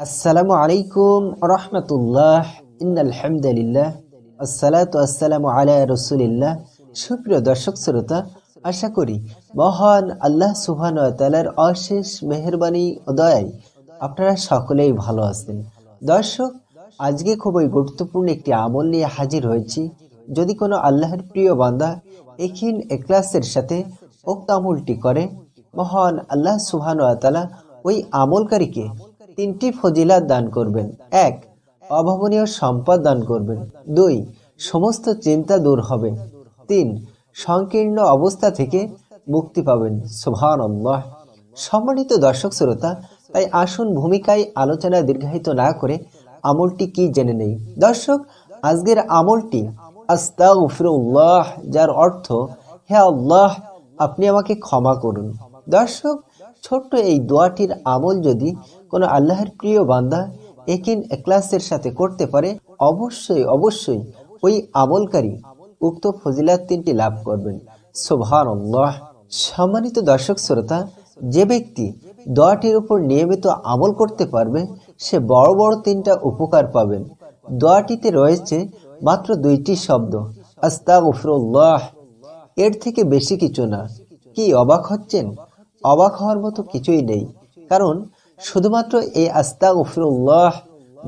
আসসালামু আলাইকুম রহমতুল্লাহ ইন্নাল হামদুলিল্লাহ আসসালাতু আসসালামু আলা রাসূলিল্লাহ। সুপ্রিয় দর্শক শ্রোতা, আশা করি মহান আল্লাহ সুবহানাহু ওয়া তাআলার অশেষ মেহেরবানি ও দয়ায় আপনারা সকলেই ভালো আছেন। দর্শক, আজকে খুবই গুরুত্বপূর্ণ একটি আমল নিয়ে হাজির হয়েছি। যদি কোনো আল্লাহর প্রিয় বান্দা এখিন এখলাসের সাথে উক্ত আমলটি করে, মহান আল্লাহ সুবহানাহু ওয়া তাআলা ওই আমলকারীকে তিনটি ফজিলাত দান করবেন। ১. অভাবনীয় সম্পদ দান করবেন। ২. সমস্ত চিন্তা দূর হবে। ৩. সংকীর্ণ অবস্থা থেকে মুক্তি পাবেন। সুবহানাল্লাহ। সম্মানিত দর্শক শ্রোতা, তাই আসুন ভূমিকায় আলোচনা দীর্ঘায়িত না করে আমলটি কি জেনে নেই। দর্শক, আজকের আমলটি আস্তাগফিরুল্লাহ, যার অর্থ হে আল্লাহ, আপনি আমাকে ক্ষমা করুন। দর্শক, ছোট্ট এই দোয়াটির আমল যদি কোনো আল্লাহর প্রিয় বান্দা একিন এখলাসের সাথে করতে পারে, অবশ্যই ওই আমলকারী উক্ত ফজিলাত তিনটি লাভ করবেন। সুবহানাল্লাহ। সম্মানিত দর্শক শ্রোতা, যে ব্যক্তি দোয়াটির উপর নিয়মিত আমল করতে পারবে, সে বড় বড় তিনটা উপকার পাবেন। দোয়াটিতে রয়েছে মাত্র দুইটি শব্দ, আস্তাগফিরুল্লাহ। এর থেকে বেশি কিছু না। কি অবাক হচ্ছেন? অবাক হওয়ার মতো কিছুই নেই, কারণ শুধুমাত্র এই আস্তাগফিরুল্লাহ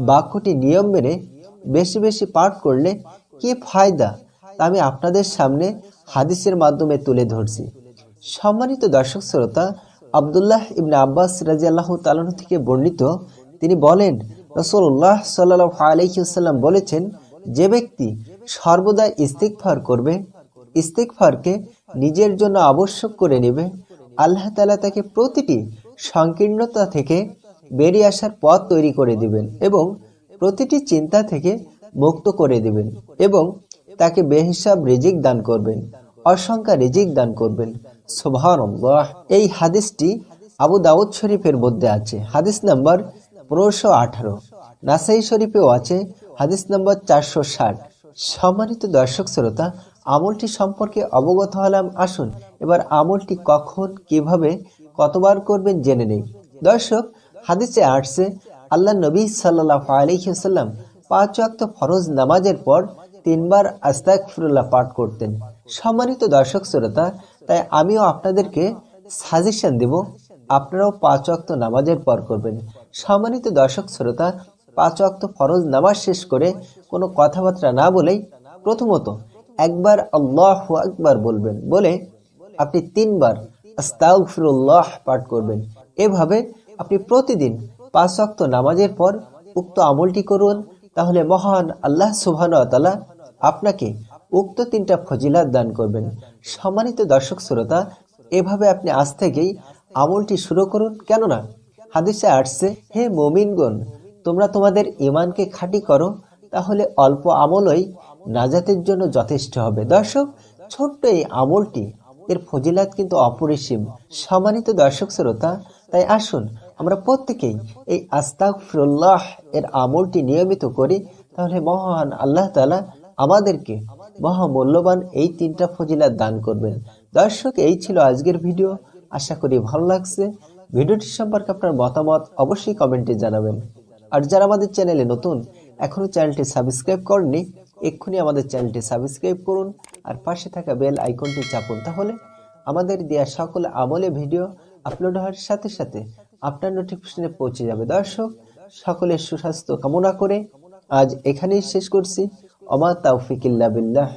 বাক্যটি নিয়ম মেনে বেশি বেশি পাঠ করলে কি ফায়দা, তা আমি আপনাদের সামনে হাদিসের মাধ্যমে তুলে ধরছি। সম্মানিত দর্শক শ্রোতা, আব্দুল্লাহ ইবনে আব্বাস রাদিয়াল্লাহু তাআলা থেকে বর্ণিত, তিনি বলেন, রাসূলুল্লাহ সাল্লাল্লাহু আলাইহি ওয়াসাল্লাম বলেছেন, যে ব্যক্তি সর্বদা ইস্তিগফার করবে, ইস্তিগফারকে নিজের জন্য আবশ্যক করে নেবে, আল্লাহ তাআলা তাকে প্রতিটি সংকীর্ণতা থেকে বেরিয়ে আসার পথ তৈরি করে দিবেন এবং প্রতিটি চিন্তা থেকে মুক্ত করে দিবেন এবং তাকে বেহিসাব রিজিক দান করবেন, অসংখ্য রিজিক দান করবেন। সুবহানাল্লাহ। এই হাদিসটি আবু দাউদ শরীফের মধ্যে আছে, হাদিস নাম্বার 1518। নাসাই শরীফেও আছে, হাদিস নাম্বার 460। সম্মানিত দর্শক শ্রোতা, আমলটি সম্পর্কে অবগত হলাম। আসুন এবার আমলটি কখন, কিভাবে, কতবার করবেন জেনে নেই। দর্শক, হাদিসে আসছে, আল্লাহ নবী সাল্লাল্লাহু আলাইহি ওয়াসাল্লাম 5 ওয়াক্ত ফরজ নামাজের পর 3 বার আস্তাগফিরুল্লাহ পাঠ করতেন। সম্মানিত দর্শক শ্রোতা, তাই আমিও আপনাদেরকে সাজেশন দেব, আপনারাও 5 ওয়াক্ত নামাজের পর করবেন। সম্মানিত দর্শক শ্রোতা, 5 ওয়াক্ত ফরজ নামাজ শেষ করে কোনো কথাবার্তা না বলেই প্রথমত একবার আল্লাহু আকবার বলবেন, বলে আপনি 3 বার আস্তাগফিরুল্লাহ পাঠ করবেন। এভাবে আপনি প্রতিদিন 5 ওয়াক্ত নামাজের পর উক্ত আমলটি করুন, তাহলে মহান আল্লাহ সুবহানাহু ওয়া তাআলা আপনাকে উক্ত 3টা ফজিলাত দান করবেন। সম্মানিত দর্শক শ্রোতা, এভাবে আপনি আজ থেকেই আমলটি শুরু করুন। কেননা হাদিসে আসছে, হে মুমিনগণ, তোমরা তোমাদের ঈমানকে খাঁটি করো, তাহলে অল্প আমলই নাজাতের জন্য যথেষ্ট হবে। দর্শক, ছোট্ট এই আমলটি, এর ফজিলাত কিন্তু অপরিসীম। সম্মানিত দর্শক শ্রোতা, তাই আসুন আমরা প্রত্যেকেই এই আস্তাগফিরুল্লাহ এর আমলটি নিয়মিত করি, তাহলে মহান আল্লাহ তাআলা আমাদেরকে মহামূল্যবান এই 3টা ফজিলাত দান করবেন। দর্শক, এই ছিল আজকের ভিডিও। আশা করি ভালো লাগছে। ভিডিওটি সম্পর্কে আপনার মতামত অবশ্যই কমেন্টে জানাবেন। আর যারা আমাদের চ্যানেলে নতুন, এখনো চ্যানেলটি সাবস্ক্রাইব করেননি, এক্ষুনি আমাদের চ্যানেলটি সাবস্ক্রাইব করুন আর পাশে থাকা বেল আইকনটি চাপুন, তাহলে আমাদের দেয়া সকল আমলে ভিডিও আপলোড হওয়ার সাথে সাথে আপনার নোটিফিকেশনে পৌঁছে যাবে। দর্শক, সকলের সুস্বাস্থ্য কামনা করে আজ এখানেই শেষ করছি। ওমা তাওফিক ইল্লা বিল্লাহ।